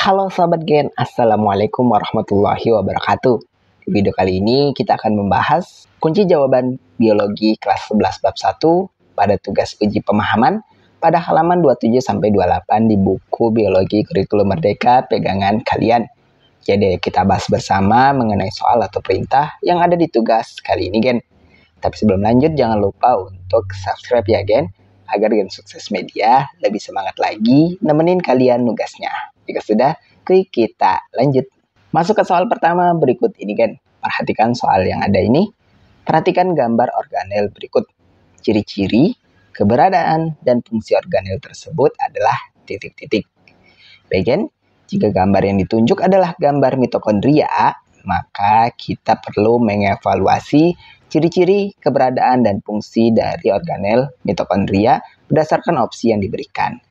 Halo Sobat Gen, Assalamualaikum warahmatullahi wabarakatuh. Di video kali ini kita akan membahas kunci jawaban biologi kelas 11 bab 1 pada tugas uji pemahaman pada halaman 27-28 di buku Biologi Kurikulum Merdeka pegangan kalian. Jadi kita bahas bersama mengenai soal atau perintah yang ada di tugas kali ini Gen. Tapi sebelum lanjut jangan lupa untuk subscribe ya Gen, agar Gen Sukses Media lebih semangat lagi nemenin kalian nugasnya. Jika sudah, klik kita lanjut. Masuk ke soal pertama berikut ini kan. Perhatikan soal yang ada ini. Perhatikan gambar organel berikut. Ciri-ciri, keberadaan, dan fungsi organel tersebut adalah titik-titik. Bagian, jika gambar yang ditunjuk adalah gambar mitokondria, maka kita perlu mengevaluasi ciri-ciri, keberadaan, dan fungsi dari organel mitokondria berdasarkan opsi yang diberikan.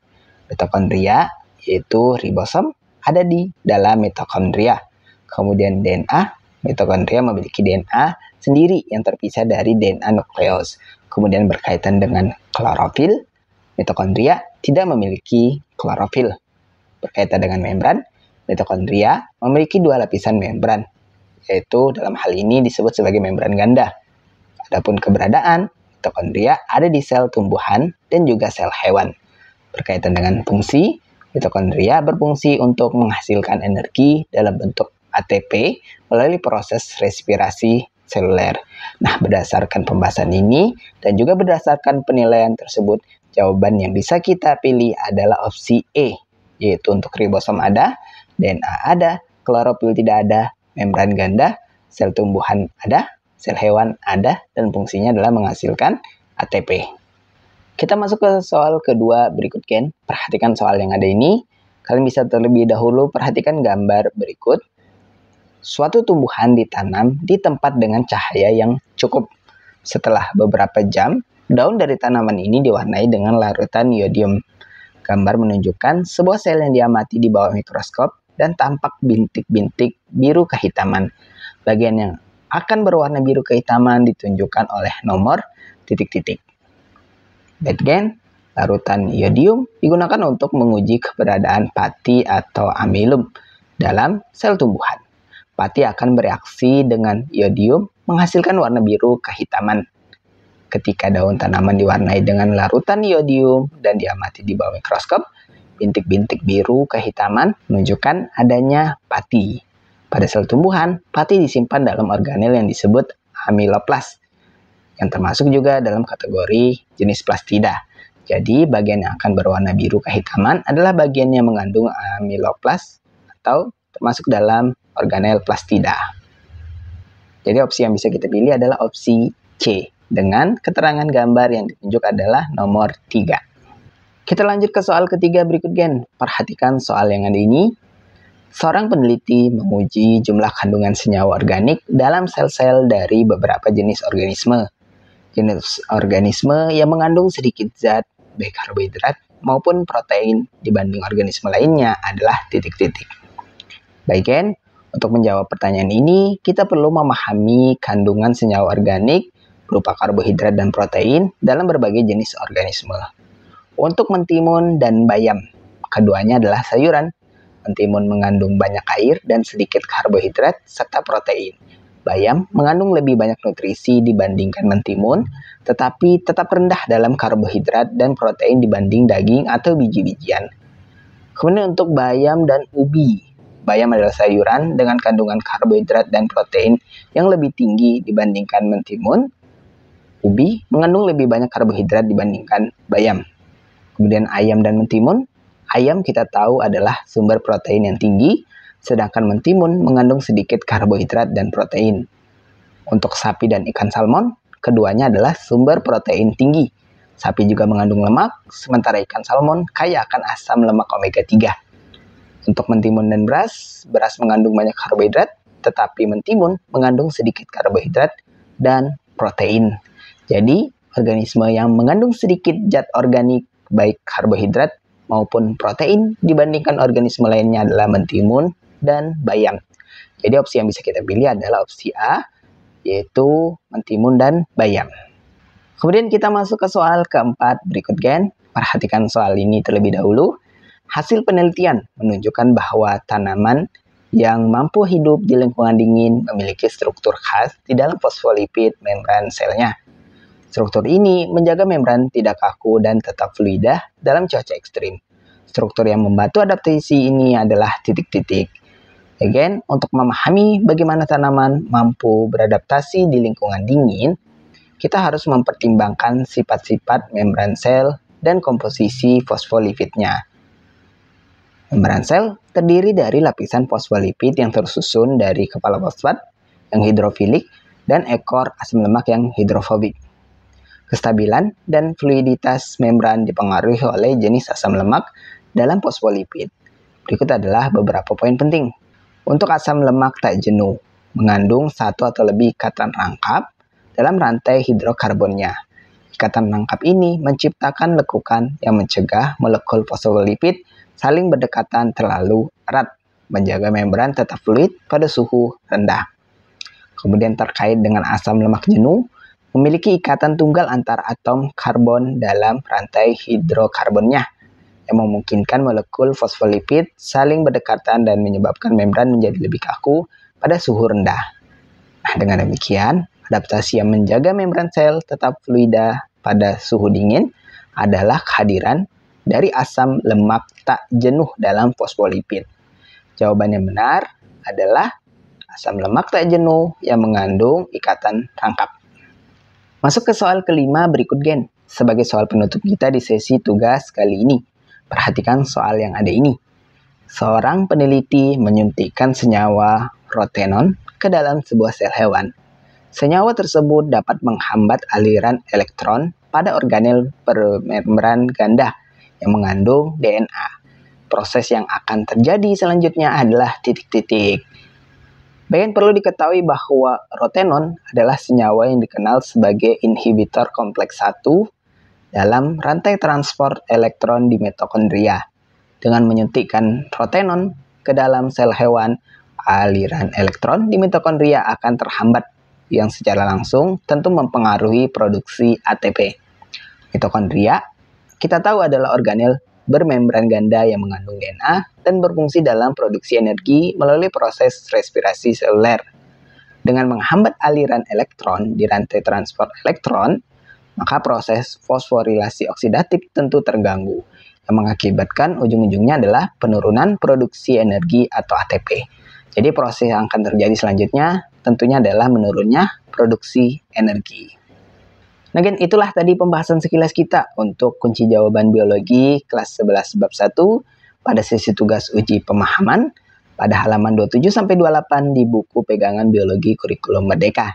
Mitokondria yaitu ribosom ada di dalam mitokondria. Kemudian DNA, mitokondria memiliki DNA sendiri yang terpisah dari DNA nukleus. Kemudian berkaitan dengan klorofil, mitokondria tidak memiliki klorofil. Berkaitan dengan membran, mitokondria memiliki dua lapisan membran, yaitu dalam hal ini disebut sebagai membran ganda. Adapun keberadaan, mitokondria ada di sel tumbuhan dan juga sel hewan. Berkaitan dengan fungsi, mitokondria berfungsi untuk menghasilkan energi dalam bentuk ATP melalui proses respirasi seluler. Nah, berdasarkan pembahasan ini dan juga berdasarkan penilaian tersebut, jawaban yang bisa kita pilih adalah opsi E, yaitu untuk ribosom ada, DNA ada, klorofil tidak ada, membran ganda, sel tumbuhan ada, sel hewan ada, dan fungsinya adalah menghasilkan ATP. Kita masuk ke soal kedua berikut Gen. Perhatikan soal yang ada ini. Kalian bisa terlebih dahulu perhatikan gambar berikut. Suatu tumbuhan ditanam di tempat dengan cahaya yang cukup. Setelah beberapa jam, daun dari tanaman ini diwarnai dengan larutan iodium. Gambar menunjukkan sebuah sel yang diamati di bawah mikroskop dan tampak bintik-bintik biru kehitaman. Bagian yang akan berwarna biru kehitaman ditunjukkan oleh nomor titik-titik. Bagian larutan iodium digunakan untuk menguji keberadaan pati atau amilum dalam sel tumbuhan. Pati akan bereaksi dengan iodium menghasilkan warna biru kehitaman. Ketika daun tanaman diwarnai dengan larutan iodium dan diamati di bawah mikroskop, bintik-bintik biru kehitaman menunjukkan adanya pati. Pada sel tumbuhan, pati disimpan dalam organel yang disebut amiloplas, yang termasuk juga dalam kategori jenis plastida. Jadi, bagian yang akan berwarna biru kehitaman adalah bagian yang mengandung amiloplas atau termasuk dalam organel plastida. Jadi, opsi yang bisa kita pilih adalah opsi C dengan keterangan gambar yang ditunjuk adalah nomor 3. Kita lanjut ke soal ketiga berikut Gen. Perhatikan soal yang ada ini. Seorang peneliti menguji jumlah kandungan senyawa organik dalam sel-sel dari beberapa jenis organisme. Jenis organisme yang mengandung sedikit zat, baik karbohidrat maupun protein dibanding organisme lainnya adalah titik-titik. Baik Gen, untuk menjawab pertanyaan ini, kita perlu memahami kandungan senyawa organik berupa karbohidrat dan protein dalam berbagai jenis organisme. Untuk mentimun dan bayam, keduanya adalah sayuran. Mentimun mengandung banyak air dan sedikit karbohidrat serta protein. Bayam mengandung lebih banyak nutrisi dibandingkan mentimun, tetapi tetap rendah dalam karbohidrat dan protein dibanding daging atau biji-bijian. Kemudian untuk bayam dan ubi. Bayam adalah sayuran dengan kandungan karbohidrat dan protein yang lebih tinggi dibandingkan mentimun. Ubi mengandung lebih banyak karbohidrat dibandingkan bayam. Kemudian ayam dan mentimun. Ayam kita tahu adalah sumber protein yang tinggi, sedangkan mentimun mengandung sedikit karbohidrat dan protein. Untuk sapi dan ikan salmon, keduanya adalah sumber protein tinggi. Sapi juga mengandung lemak, sementara ikan salmon kaya akan asam lemak omega 3. Untuk mentimun dan beras mengandung banyak karbohidrat, tetapi mentimun mengandung sedikit karbohidrat dan protein. Jadi, organisme yang mengandung sedikit zat organik, baik karbohidrat maupun protein dibandingkan organisme lainnya adalah mentimun dan bayam. Jadi opsi yang bisa kita pilih adalah opsi A, yaitu mentimun dan bayam. Kemudian kita masuk ke soal keempat berikut Gen. Perhatikan soal ini terlebih dahulu. Hasil penelitian menunjukkan bahwa tanaman yang mampu hidup di lingkungan dingin memiliki struktur khas di dalam fosfolipid membran selnya. Struktur ini menjaga membran tidak kaku dan tetap fluida dalam cuaca ekstrim. Struktur yang membantu adaptasi ini adalah titik-titik. Again, untuk memahami bagaimana tanaman mampu beradaptasi di lingkungan dingin, kita harus mempertimbangkan sifat-sifat membran sel dan komposisi fosfolipidnya. Membran sel terdiri dari lapisan fosfolipid yang tersusun dari kepala fosfat yang hidrofilik dan ekor asam lemak yang hidrofobik. Kestabilan dan fluiditas membran dipengaruhi oleh jenis asam lemak dalam fosfolipid. Berikut adalah beberapa poin penting. Untuk asam lemak tak jenuh, mengandung satu atau lebih ikatan rangkap dalam rantai hidrokarbonnya. Ikatan rangkap ini menciptakan lekukan yang mencegah molekul fosfolipid saling berdekatan terlalu erat, menjaga membran tetap fluid pada suhu rendah. Kemudian terkait dengan asam lemak jenuh, memiliki ikatan tunggal antar atom karbon dalam rantai hidrokarbonnya, yang memungkinkan molekul fosfolipid saling berdekatan dan menyebabkan membran menjadi lebih kaku pada suhu rendah. Nah, dengan demikian, adaptasi yang menjaga membran sel tetap fluida pada suhu dingin adalah kehadiran dari asam lemak tak jenuh dalam fosfolipid. Jawaban yang benar adalah asam lemak tak jenuh yang mengandung ikatan rangkap. Masuk ke soal kelima berikut gen, sebagai soal penutup kita di sesi tugas kali ini. Perhatikan soal yang ada ini. Seorang peneliti menyuntikkan senyawa rotenon ke dalam sebuah sel hewan. Senyawa tersebut dapat menghambat aliran elektron pada organel bermembran ganda yang mengandung DNA. Proses yang akan terjadi selanjutnya adalah titik-titik. Bagian perlu diketahui bahwa rotenon adalah senyawa yang dikenal sebagai inhibitor kompleks 1 dalam rantai transport elektron di mitokondria. Dengan menyuntikkan rotenon ke dalam sel hewan, aliran elektron di mitokondria akan terhambat, yang secara langsung tentu mempengaruhi produksi ATP. Mitokondria, kita tahu adalah organel bermembran ganda yang mengandung DNA dan berfungsi dalam produksi energi melalui proses respirasi seluler. Dengan menghambat aliran elektron di rantai transport elektron, maka proses fosforilasi oksidatif tentu terganggu, yang mengakibatkan ujung-ujungnya adalah penurunan produksi energi atau ATP. Jadi proses yang akan terjadi selanjutnya tentunya adalah menurunnya produksi energi. Nah, itulah tadi pembahasan sekilas kita untuk kunci jawaban biologi kelas 11 bab 1 pada sesi tugas uji pemahaman pada halaman 27-28 di buku pegangan biologi kurikulum Merdeka.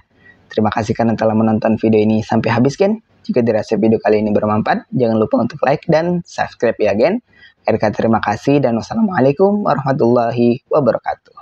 Terima kasih karena telah menonton video ini sampai habis, gen. Jika dirasa video kali ini bermanfaat, jangan lupa untuk like dan subscribe ya, gen. Akhir kata terima kasih dan wassalamualaikum warahmatullahi wabarakatuh.